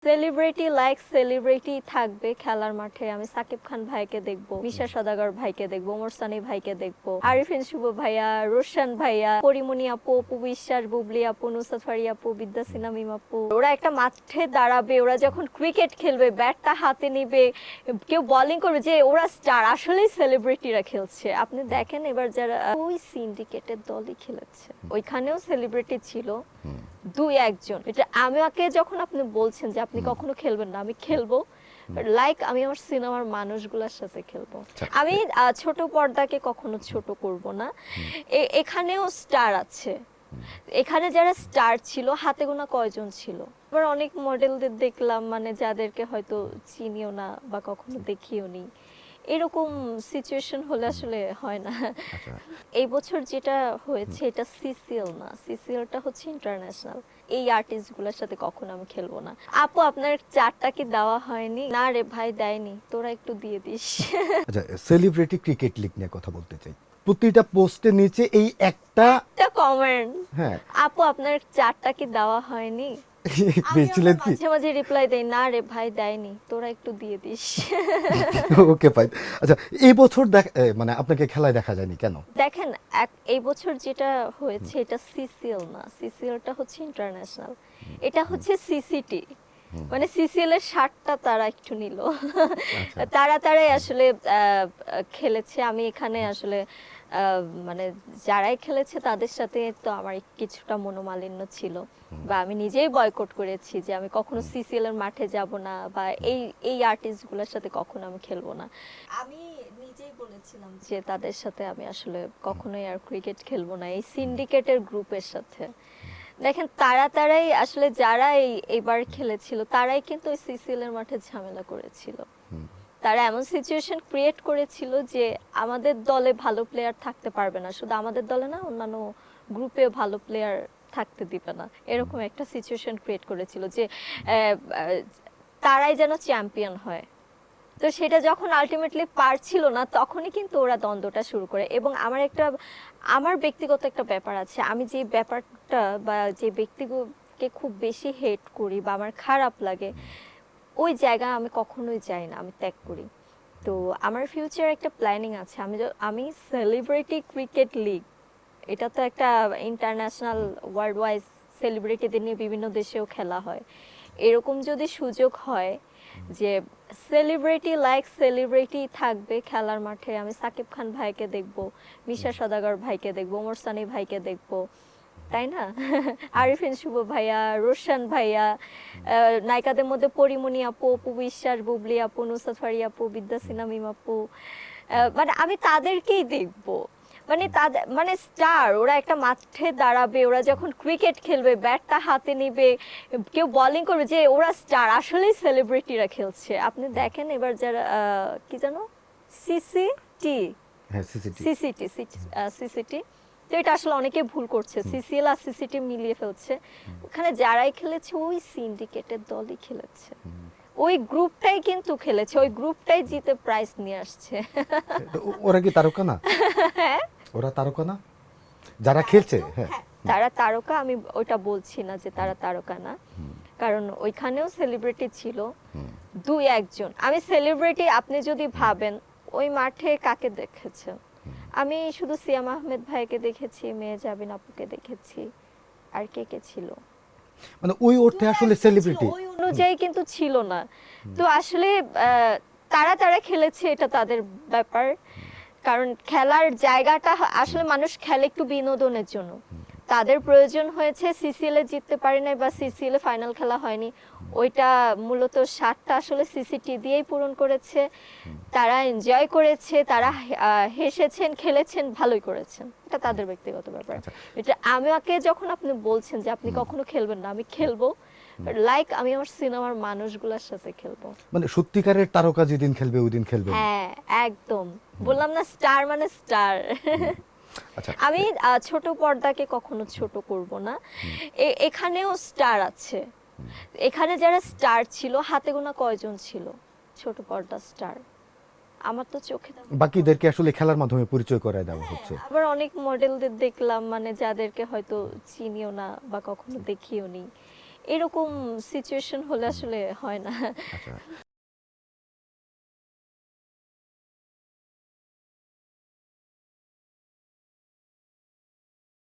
Celebrity like celebrity থাকবে খেলার মাঠে। আমি সাকিব খান ভাইকে দেখবো, মিশা সওদাগর ভাইকে দেখবো, ওমর সানি ভাইকে দেখবো, আরিফিন শুভ ভাইয়া, রোশন ভাইয়া, পরিমণি আপু, অপু বিশ্বাস, বুবলি আপু, নুসরাত ফারি আপু, বিদ্যা সিনহা মিম আপু। ওরা একটা মাঠে দাঁড়াবে, ওরা যখন ক্রিকেট খেলবে, ব্যাটটা হাতে নিবে, কেউ বোলিং করবে, যে ওরা স্টার, আসলেই সেলিব্রিটিরা খেলছে। আপনি দেখেন এবার যারা ওই সিন্ডিকেটের দলই খেলেছে, ওইখানেও সেলিব্রিটি ছিল দুই একজন। এটা আমাকে যখন আপনি বলছেন যে আপনি কখনো খেলবেন না, আমি খেলবো। লাইক আমি আমার সিনেমার মানুষগুলোর সাথে খেলবো। আমি ছোট পর্দাকে কখনো ছোট করব না। এখানেও স্টার আছে, এখানে যারা স্টার ছিল হাতে গোনা কয়জন ছিল। আবার অনেক মডেলদের দেখলাম, মানে যাদেরকে হয়তো চিনিও না বা কখনো দেখিও নি। এরকম সিচুয়েশন হলে আসলে হয় না। এই বছর যেটা হয়েছে এটা সিসিএল না, সিসিএলটা হচ্ছে ইন্টারন্যাশনাল। এই আর্টিস্টগুলোর সাথে কখনো আমি খেলবো না। আপু আপনার চারটা কি দেওয়া হয়নি? না রে ভাই, দেয়নি, তোরা একটু দিয়ে দিস। আচ্ছা, সেলিব্রিটি ক্রিকেট লিগ নিয়ে কথা বলতে চাই। প্রতিটা পোস্টের নিচে এই একটা কমেন্ট, হ্যাঁ আপু আপনার চারটা কি দেওয়া হয়নি? পেয়েছিলেন কি? মাঝে মাঝে রিপ্লাই দেই, না রে ভাই দেয়নি, তোরা একটু দিয়ে দিস। Okay fine. আচ্ছা, এই বছর মানে আপনাকে খেলায় দেখা যায়নি কেন? দেখেন এই বছর যেটা হয়েছে এটা সিসিএল না, সিসিএলটা হচ্ছে ইন্টারন্যাশনাল। এটা হচ্ছে সিসিটি, মানে সিসিএল এর শার্টটা তারা একটু নিল। তারাই আসলে খেলেছে। আমি এখানে আসলে মানে যারাই খেলেছে তাদের সাথে তো আমার কিছুটা মনোমালিন্য ছিল, বা আমি নিজেই বয়কট করেছি যে আমি কখনো সিসিএল এর মাঠে যাব না, বা এই আর্টিস্টগুলোর সাথে কখনো আমি খেলবো না। আমি নিজেই বলেছিলাম যে তাদের সাথে আমি আসলে কখনোই আর ক্রিকেট খেলবো না, এই সিন্ডিকেটের গ্রুপের সাথে। দেখেন তারাই আসলে যারা এইবার খেলেছিল তারাই কিন্তু ওই সিসিএল এর মাঠে ঝামেলা করেছিল। তারা এমন সিচুয়েশন ক্রিয়েট করেছিল যে আমাদের দলে ভালো প্লেয়ার থাকতে পারবে না, শুধু আমাদের দলে না অন্যান্য গ্রুপে ভালো প্লেয়ার থাকতে দিবে না, এরকম একটা সিচুয়েশন ক্রিয়েট করেছিল যে তারাই যেন চ্যাম্পিয়ন হয়। তো সেটা যখন আলটিমেটলি পারছিল না, তখনই কিন্তু ওরা দ্বন্দ্বটা শুরু করে। এবং আমার ব্যক্তিগত একটা ব্যাপার আছে, আমি যে ব্যাপারটা বা যে ব্যক্তিকে খুব বেশি হেট করি বা আমার খারাপ লাগে, ওই জায়গায় আমি কখনোই যাই না, আমি ত্যাগ করি। তো আমার ফিউচার একটা প্ল্যানিং আছে, আমি সেলিব্রিটি ক্রিকেট লিগ, এটা তো একটা ইন্টারন্যাশনাল ওয়ার্ল্ড ওয়াইজ সেলিব্রিটিদের নিয়ে বিভিন্ন দেশেও খেলা হয়। এরকম যদি সুযোগ হয় যে সেলিব্রিটি লাইক সেলিব্রিটি থাকবে খেলার মাঠে, আমি সাকিব খান ভাইকে দেখবো, মিশা সওদাগর ভাইকে দেখবো, ওমর সানি ভাইকে দেখবো, তাই না? আরিফিন শুভ ভাইয়া, রোশন ভাইয়া, নায়িকাদের মধ্যে পরিমণি আপু, অপু বিশ্বাস, বুবলি আপু, নুসরাত ফারি আপু, বিদ্যা সিনহা মিম আপু, মানে আমি তাদেরকেই দেখবো। মানে তাদের মানে স্টার, ওরা একটা মাঠে দাঁড়াবে, ওরা যখন ক্রিকেট খেলবে, ব্যাটটা হাতে নিবে, কেউ বোলিং করবে, যে ওরা স্টার, আসলেই সেলিব্রিটিরা খেলছে। আপনি দেখেন এবার যারা কি জানো সিসিটি, হ্যাঁ, সিসিটি সিসিটি, তো এটা আসলে অনেকে ভুল করছে, সিসিএল আর সিসিটি মিলিয়ে ফেলছে। ওখানে যারাই খেলেছে ওই সিন্ডিকেটের দলই খেলেছে, ওই গ্রুপটাই কিন্তু খেলেছে, ওই গ্রুপটাই জিতে প্রাইজ নিয়ে আসছে। ওরা কি তারকা না? ওরা তারকা না যারা খেলছে? হ্যাঁ, তারা তারকা, আমি ওইটা বলছি না যে তারা তারকা না, কারণ ওইখানেও সেলিব্রিটি ছিল দুই একজন। আমি সেলিব্রিটি আপনি যদি ভাবেন, ওই মাঠে কাকে দেখেছেন? আমি শুধু সিয়াম আহমেদ ভাইকে দেখেছি, মেয়ে জাবিন আপুকে দেখেছি, আর কে ছিল? মানে ওই অর্থে আসলে সেলিব্রিটি ওই অনুযায়ী কিন্তু ছিল না। তো আসলে তারা খেলেছে, এটা তাদের ব্যাপার। কারণ খেলার জায়গাটা আসলে মানুষ খেলে একটু বিনোদনের জন্য, তাদের প্রয়োজন হয়েছে। সিসিএল এ জিততে পারে নাই বা সিসিএল এ ফাইনাল খেলা হয়নি, ওইটা মূলত স্বাদটা আসলে সিসিটি দিয়েই পূরণ করেছে। তারা এনজয় করেছে, তারা হেসেছেন, খেলেছেন, ভালোই করেছেন, এটা তাদের ব্যক্তিগত ব্যাপার। এটা আমাকে যখন আপনি বলছেন যে আপনি কখনো খেলবেন না, আমি খেলবো। লাইক আমি আমার সিনেমার মানুষগুলোর সাথে খেলবো। মানে সত্যিকারের তারকা যেদিন খেলবে ওই দিন খেলবে। হ্যাঁ একদম, বললাম না স্টার মানে স্টার। আচ্ছা, আমি ছোট পর্দাকে কখনো ছোট করব না। এখানেও স্টার আছে, এখানে যারা স্টার ছিল হাতে গোনা কয়জন ছিল ছোট পর্দা স্টার, আমার তো চোখে। বাকিদেরকে আসলে খেলার মাধ্যমে পরিচয় করায় দেওয়া হচ্ছে। আবার অনেক মডেলদের দেখলাম, মানে যাদেরকে হয়তো চিনিও না বা কখনো দেখিও নি। এরকম সিচুয়েশন হলে আসলে হয় না। আচ্ছা